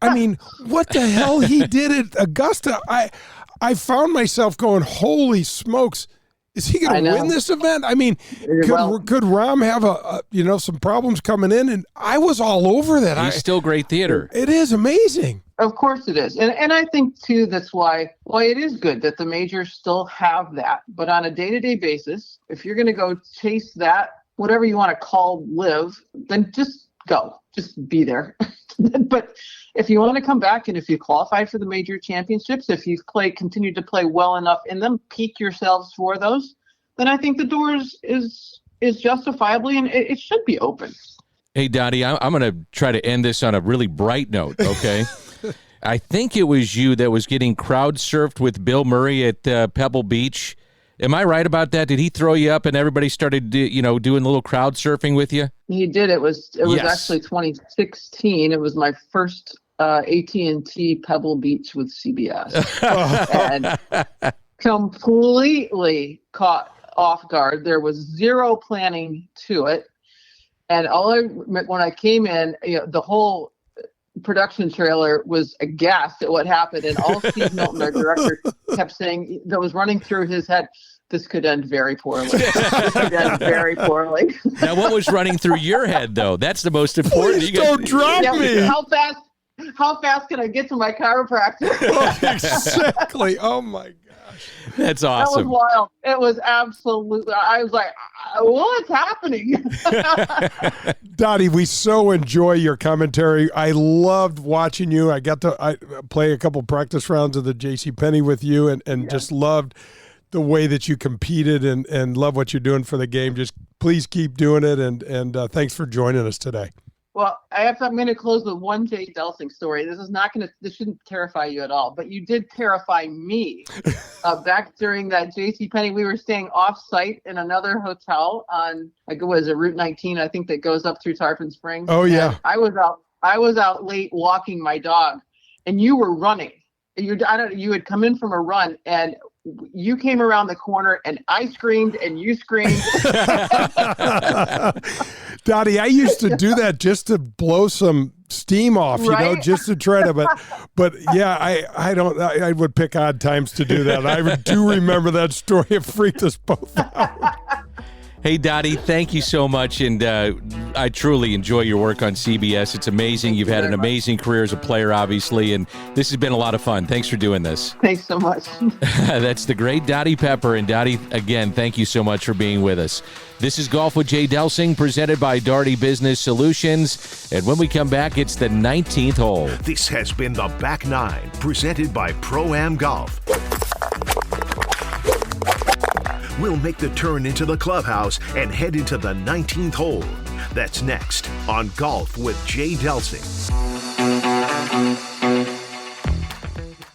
I mean, what the hell he did at Augusta? I found myself going, holy smokes. Is he going to win this event? I mean, could Rahm have some problems coming in? And I was all over that. He's still great theater. It is amazing. Of course it is. And I think, too, that's why it is good that the majors still have that. But on a day-to-day basis, if you're going to go chase that, whatever you want to call LIV, then just go. Just be there. But if you want to come back and if you qualify for the major championships, if you've continued to play well enough in them, peak yourselves for those, then I think the doors is justifiably, and it should be open. Hey, Dottie, I'm going to try to end this on a really bright note, okay? I think it was you that was getting crowd surfed with Bill Murray at Pebble Beach. Am I right about that? Did he throw you up and everybody started, doing a little crowd surfing with you? He did. It was actually 2016. It was my first AT&T Pebble Beach with CBS. And completely caught off guard. There was zero planning to it. And when I came in, the whole production trailer was aghast at what happened, and all Steve Milton, our director, kept saying that was running through his head, this could end very poorly. This could end very poorly. Now, what was running through your head, though? That's the most important. Please don't drop me. How fast can I get to my chiropractor? Exactly. Oh, my God. That's awesome. That was wild. It was absolutely, I was like, what's happening? Dottie, we so enjoy your commentary. I loved watching you. I play a couple practice rounds of the JCPenney with you and just loved the way that you competed and love what you're doing for the game. Just please keep doing it. And thanks for joining us today. Well, I'm going to close with one Jay Delsing story. This shouldn't terrify you at all, but you did terrify me. Back during that JCPenney, we were staying off-site in another hotel on, Route 19, I think, that goes up through Tarpon Springs. Oh, yeah. And I was out late walking my dog, and you were running. You had come in from a run, and you came around the corner, and I screamed, and you screamed. Dottie, I used to do that just to blow some steam off, right? Just to try to, but yeah, I would pick odd times to do that. I do remember that story. It freaked us both out. Hey, Dottie, thank you so much, and I truly enjoy your work on CBS. It's amazing. You've had an amazing career as a player, obviously, and this has been a lot of fun. Thanks for doing this. Thanks so much. That's the great Dottie Pepper. And Dottie, again, thank you so much for being with us. This is Golf with Jay Delsing, presented by Daugherty Business Solutions. And when we come back, it's the 19th hole. This has been the Back Nine, presented by Pro-Am Golf. We'll make the turn into the clubhouse and head into the 19th hole. That's next on Golf with Jay Delsing.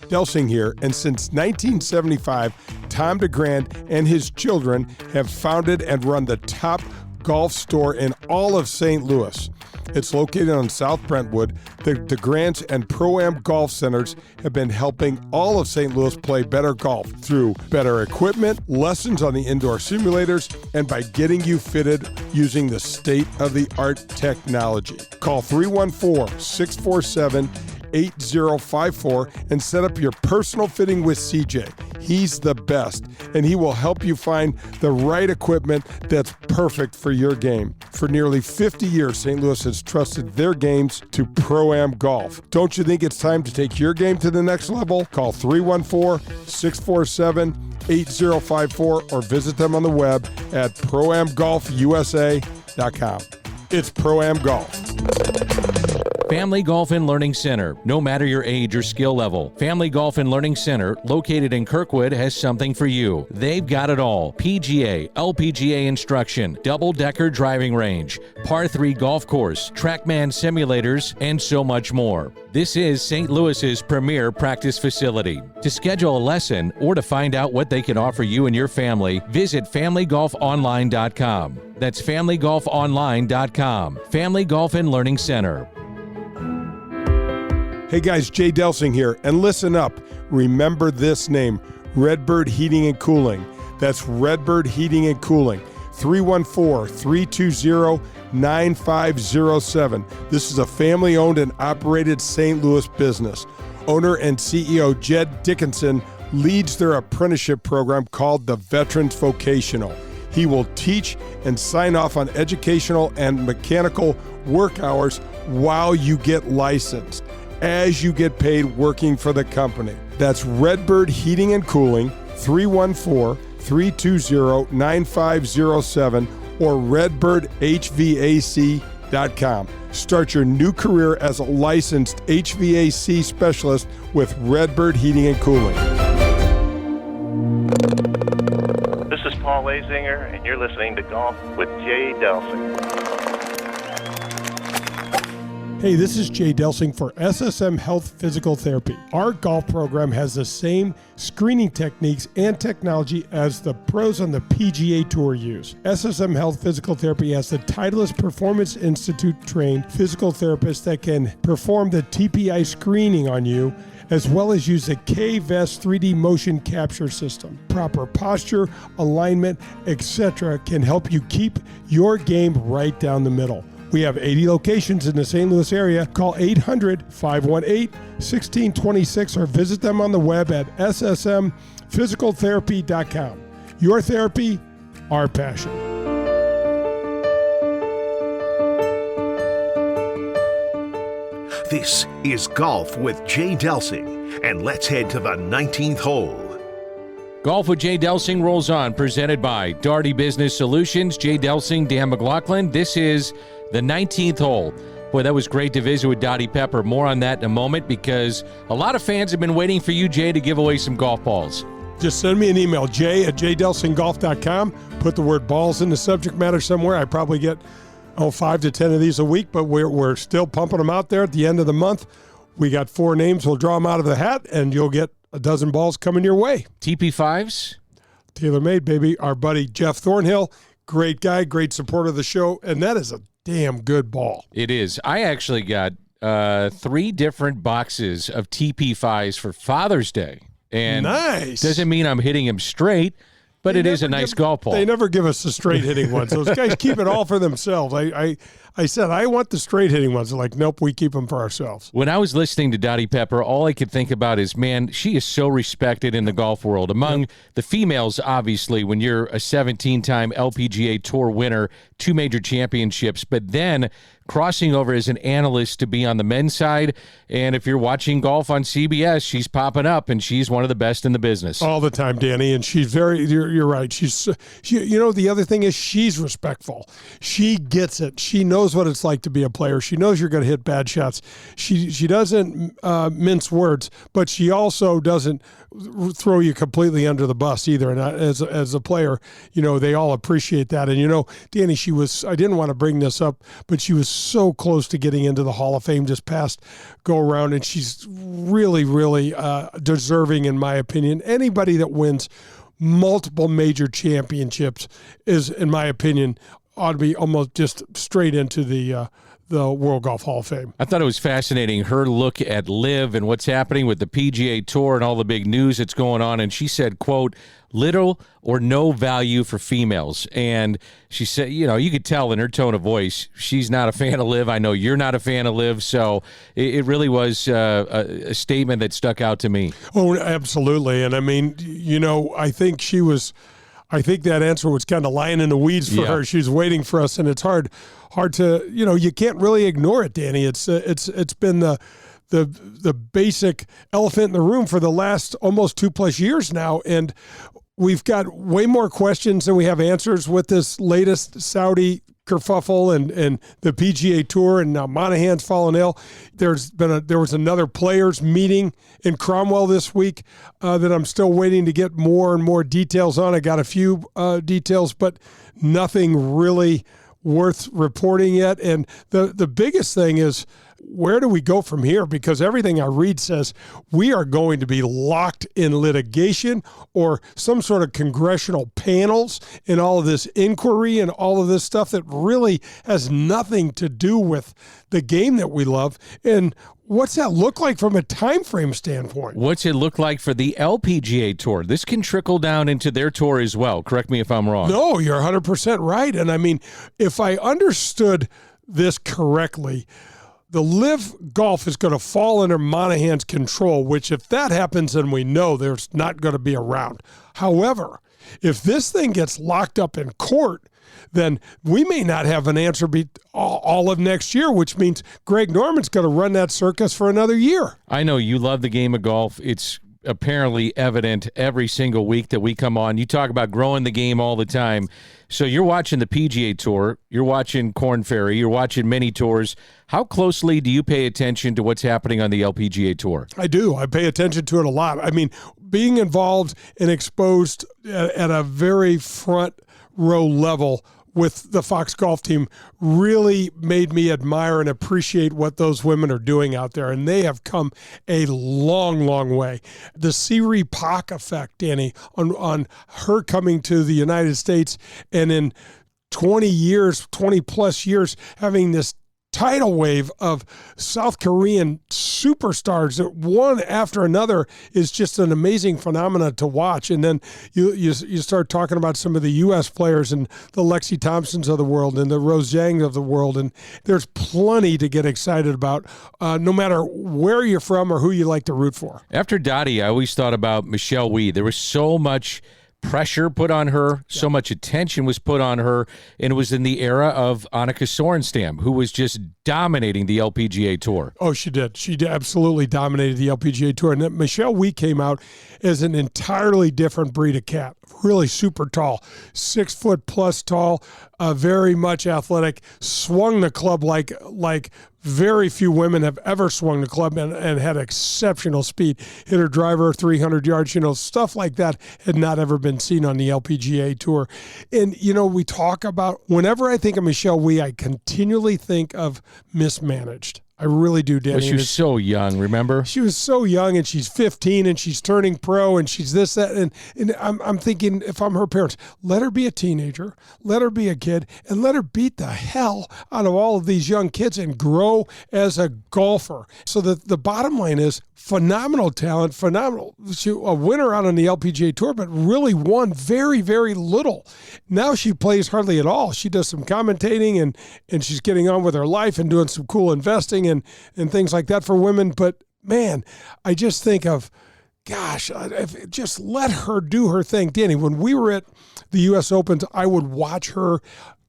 Delsing here, and since 1975, Tom DeGrand and his children have founded and run the top golf store in all of St. Louis. It's located on South Brentwood. The DeGrands and Pro-Am Golf Centers have been helping all of St. Louis play better golf through better equipment, lessons on the indoor simulators, and by getting you fitted using the state-of-the-art technology. Call 314-647-8054 and set up your personal fitting with CJ. He's the best, and he will help you find the right equipment that's perfect for your game. For nearly 50 years, St. Louis has trusted their games to Pro-Am Golf. Don't you think it's time to take your game to the next level? Call 314-647-8054 or visit them on the web at proamgolfusa.com. It's Pro-Am Golf. Family Golf and Learning Center. No matter your age or skill level, Family Golf and Learning Center, located in Kirkwood, has something for you. They've got it all. PGA, LPGA instruction, double-decker driving range, par 3 golf course, TrackMan simulators, and so much more. This is St. Louis's premier practice facility. To schedule a lesson or to find out what they can offer you and your family, visit FamilyGolfOnline.com. That's FamilyGolfOnline.com. Family Golf and Learning Center. Hey guys, Jay Delsing here, and listen up. Remember this name, Redbird Heating and Cooling. That's Redbird Heating and Cooling, 314-320-9507. This is a family-owned and operated St. Louis business. Owner and CEO Jed Dickinson leads their apprenticeship program called the Veterans Vocational. He will teach and sign off on educational and mechanical work hours while you get licensed, as you get paid working for the company. That's Redbird Heating and Cooling, 314-320-9507 or redbirdhvac.com. Start your new career as a licensed HVAC specialist with Redbird Heating and Cooling. This is Paul Lazinger, and you're listening to Golf with Jay Delsing. Hey, this is Jay Delsing for SSM Health Physical Therapy. Our golf program has the same screening techniques and technology as the pros on the PGA Tour use. SSM Health Physical Therapy has the Titleist Performance Institute trained physical therapists that can perform the TPI screening on you, as well as use the K-Vest 3D motion capture system. Proper posture, alignment, etc. can help you keep your game right down the middle. We have 80 locations in the St. Louis area. Call 800-518-1626 or visit them on the web at ssmphysicaltherapy.com. Your therapy, our passion. This is Golf with Jay Delsing, and let's head to the 19th hole. Golf with Jay Delsing rolls on, presented by Dottie Business Solutions. Jay Delsing, Dan McLaughlin. This is the 19th hole. Boy, that was great to visit with Dottie Pepper. More on that in a moment, because a lot of fans have been waiting for you, Jay, to give away some golf balls. Just send me an email, jay@jdelsinggolf.com. Put the word balls in the subject matter somewhere. I probably get 5 to 10 of these a week, but we're still pumping them out there at the end of the month. We got 4 names. We'll draw them out of the hat, and you'll get a dozen balls coming your way. TP5s? Tailor-made, baby. Our buddy Jeff Thornhill, great guy, great supporter of the show, and that is a damn good ball. It is. I actually got 3 different boxes of TP5s for Father's Day. And nice. Doesn't mean I'm hitting him straight, but it is a nice golf ball. They never give us the straight hitting ones. Those guys keep it all for themselves. I said, I want the straight hitting ones. They're like, nope, we keep them for ourselves. When I was listening to Dottie Pepper, all I could think about is, man, she is so respected in the golf world. Among the females, obviously, when you're a 17-time LPGA Tour winner, 2 major championships, but then crossing over as an analyst to be on the men's side. And if you're watching golf on CBS, she's popping up, and she's one of the best in the business. All the time, Danny. And she's you're right. The other thing is she's respectful. She gets it. She knows what it's like to be a player. She knows you're going to hit bad shots. She doesn't mince words, but she also doesn't throw you completely under the bus either. And as a player, they all appreciate that. And, Danny, I didn't want to bring this up, but she was so close to getting into the Hall of Fame just past go around, and she's really, really deserving, in my opinion. Anybody that wins multiple major championships is, in my opinion, ought to be almost just straight into the World Golf Hall of Fame. I thought it was fascinating, her look at LIV and what's happening with the PGA Tour and all the big news that's going on. And she said, quote, little or no value for females. And she said, you could tell in her tone of voice, she's not a fan of LIV. I know you're not a fan of LIV. So it really was a statement that stuck out to me. Oh, absolutely. And I mean, I think that answer was kind of lying in the weeds for her. She's waiting for us, and it's hard to, you can't really ignore it, Danny. It's been the basic elephant in the room for the last almost 2+ years now, and we've got way more questions than we have answers with this latest Saudi kerfuffle and the PGA Tour, and now Monahan's fallen ill. There was another players meeting in Cromwell this week that I'm still waiting to get more and more details on. I got a few details, but nothing really worth reporting yet. And the biggest thing is, where do we go from here? Because everything I read says we are going to be locked in litigation or some sort of congressional panels and all of this inquiry and all of this stuff that really has nothing to do with the game that we love. And what's that look like from a time frame standpoint? What's it look like for the LPGA Tour? This can trickle down into their tour as well. Correct me if I'm wrong. No, you're 100% right. And I mean, if I understood this correctly, the LIV Golf is going to fall under Monahan's control, which if that happens, then we know there's not going to be a round. However, if this thing gets locked up in court, then we may not have an answer all of next year, which means Greg Norman's going to run that circus for another year. I know you love the game of golf. It's apparently evident every single week that we come on. You talk about growing the game all the time. So you're watching the PGA Tour, you're watching Korn Ferry, you're watching many tours. How closely do you pay attention to what's happening on the LPGA Tour? I do. I pay attention to it a lot. I mean, being involved and exposed at a very front row level with the Fox Golf team really made me admire and appreciate what those women are doing out there. And they have come a long, long way. The Siri Pak effect, Danny, on her coming to the United States and in 20 plus years, having this tidal wave of South Korean superstars that one after another is just an amazing phenomenon to watch. And then you start talking about some of the U.S. players and the Lexi Thompsons of the world and the Rose Zhang of the world. And there's plenty to get excited about, no matter where you're from or who you like to root for. After Dottie, I always thought about Michelle Wie. There was so much pressure put on her, so much attention was put on her, and it was in the era of Annika Sorenstam, who was just dominating the LPGA Tour. Oh, she did. She absolutely dominated the LPGA Tour. And then Michelle Wie came out as an entirely different breed of cat. Really super tall, 6 foot plus tall, very much athletic, swung the club like very few women have ever swung the club and had exceptional speed. Hit her driver 300 yards, stuff like that had not ever been seen on the LPGA Tour. And, we talk about, whenever I think of Michelle Wie, I continually think of mismanaged. I really do, Danny. Well, she was so young, remember? She was so young, and she's 15, and she's turning pro, and she's this, that, and I'm thinking, if I'm her parents, let her be a teenager, let her be a kid, and let her beat the hell out of all of these young kids and grow as a golfer. So the bottom line is, phenomenal talent, phenomenal. She a winner out on the LPGA Tour, but really won very, very little. Now she plays hardly at all. She does some commentating, and she's getting on with her life and doing some cool investing and things like that for women. But, man, I just think of, gosh, just let her do her thing. Danny, when we were at the U.S. Opens, I would watch her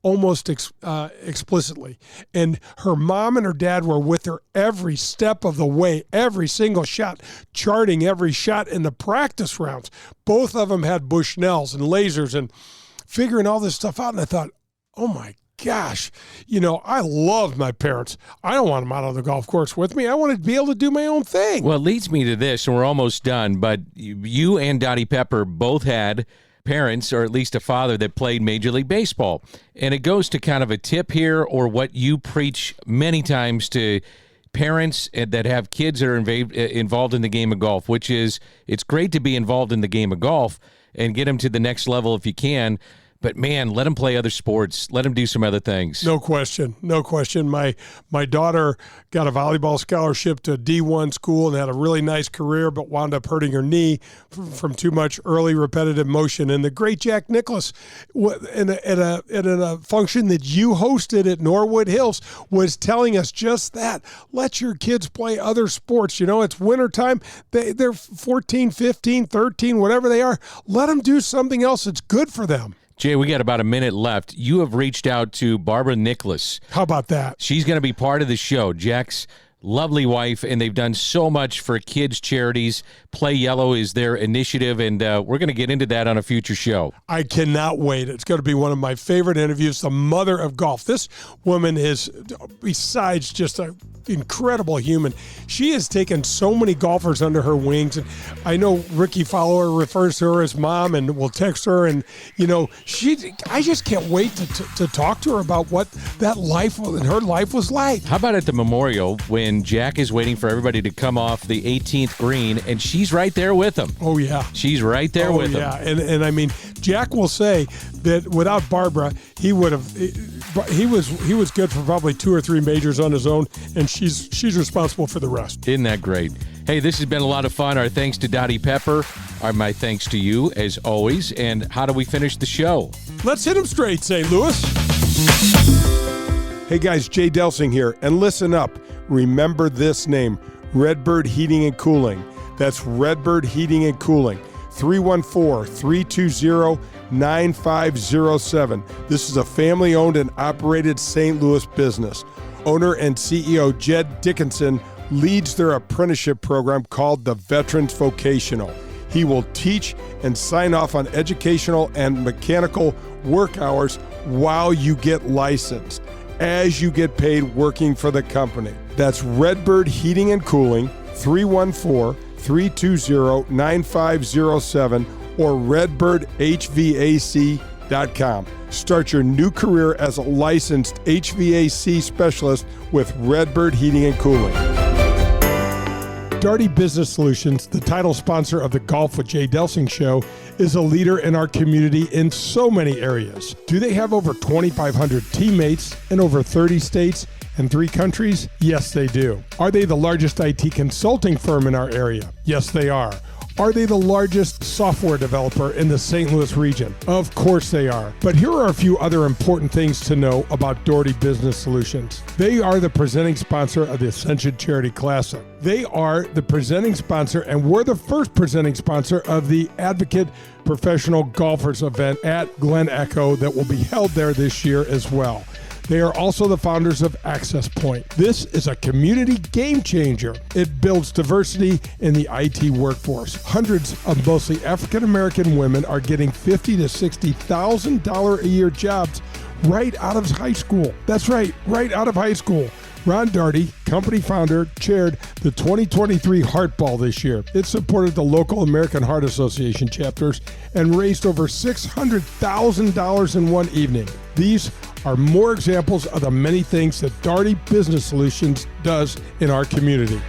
almost explicitly. And her mom and her dad were with her every step of the way, every single shot, charting every shot in the practice rounds. Both of them had Bushnells and lasers and figuring all this stuff out. And I thought, oh, my gosh, I loved my parents. I don't want them out on the golf course with me. I wanted to be able to do my own thing. Well, it leads me to this, and we're almost done, but you and Dottie Pepper both had parents, or at least a father, that played Major League Baseball. And it goes to kind of a tip here, or what you preach many times to parents that have kids that are involved in the game of golf, which is, it's great to be involved in the game of golf and get them to the next level if you can. But, man, let them play other sports. Let them do some other things. No question. No question. My daughter got a volleyball scholarship to a D1 school and had a really nice career, but wound up hurting her knee from too much early repetitive motion. And the great Jack Nicklaus, at a function that you hosted at Norwood Hills, was telling us just that. Let your kids play other sports. It's wintertime. They're 14, 15, 13, whatever they are. Let them do something else that's good for them. Jay, we got about a minute left. You have reached out to Barbara Nicholas. How about that? She's going to be part of the show. Jack's lovely wife, and they've done so much for kids' charities. Play Yellow is their initiative, and we're going to get into that on a future show. I cannot wait. It's going to be one of my favorite interviews, the mother of golf. This woman is, besides just an incredible human, she has taken so many golfers under her wings. And I know Ricky Fowler refers to her as mom and will text her. And, I just can't wait to talk to her about what that life and her life was like. How about at the memorial when Jack is waiting for everybody to come off the 18th green, and she's right there with him? Oh, yeah. She's right there with him. Yeah, and I mean, Jack will say that without Barbara, he was good for probably 2 or 3 majors on his own, and she's responsible for the rest. Isn't that great? Hey, this has been a lot of fun. Our thanks to Dottie Pepper. My thanks to you, as always. And how do we finish the show? Let's hit them straight, St. Louis. Hey, guys, Jay Delsing here. And listen up. Remember this name, Redbird Heating and Cooling. That's Redbird Heating and Cooling. 314-320-9507. This is a family-owned and operated St. Louis business. Owner and CEO Jed Dickinson leads their apprenticeship program called the Veterans Vocational. He will teach and sign off on educational and mechanical work hours while you get licensed, as you get paid working for the company. That's Redbird Heating and Cooling, 314-320-9507, or redbirdhvac.com. Start your new career as a licensed HVAC specialist with Redbird Heating and Cooling. Dottie Business Solutions, the title sponsor of the Golf with Jay Delsing show, is a leader in our community in so many areas. Do they have over 2,500 teammates in over 30 states and 3 countries? Yes, they do. Are they the largest IT consulting firm in our area? Yes, they are. Are they the largest software developer in the St. Louis region? Of course they are. But here are a few other important things to know about Dottie Business Solutions. They are the presenting sponsor of the Ascension Charity Classic. They are the presenting sponsor, and we're the first presenting sponsor of the Advocate Professional Golfers event at Glen Echo that will be held there this year as well. They are also the founders of Access Point. This is a community game changer. It builds diversity in the IT workforce. Hundreds of mostly African-American women are getting $50,000 to $60,000 a year jobs right out of high school. That's right out of high school. Ron Daugherty, company founder, chaired the 2023 Heart Ball this year. It supported the local American Heart Association chapters and raised over $600,000 in one evening. These are more examples of the many things that Dottie Business Solutions does in our community.